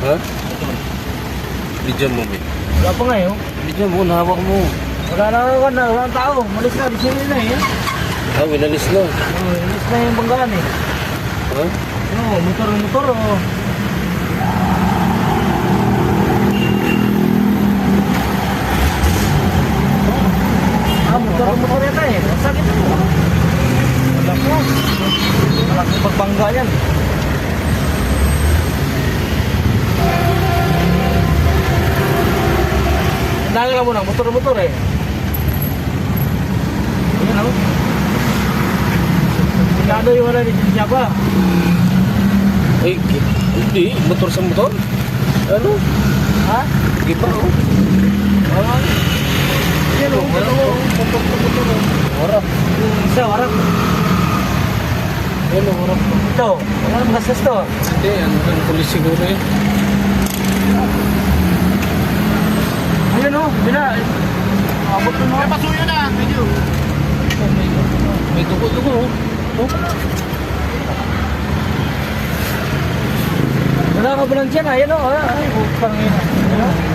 Ha? Bidyan mo, be. Wala pa nga yun. Bidyan mo, nahawak mo. Wala na ako na, walang tao. Malis na, disili na eh. Ah, winalis na. Malis na yung banggaan eh. Ha? Motor oh. Motor yata eh. Sakit mo. Wala po. Malaking pagbangga yan. Dahil lang mo na, motor eh. Ayan ako. Sigado yung wala ni Jinja ba? Ay, hindi. Motor sa motor? Ano? Ha? Sige pa, oh. Yan o, motor. Warap. Isa, warap. Ano, warap. Ito, wala naman gastos to. Hindi, ang pulis siguro eh. Ayan o, bila. Abot mo. May pasuyo na, medyo. May dugo-dugo, oh. Oh. Wala ka ba lang dyan, ayan o. Ay, parang yun.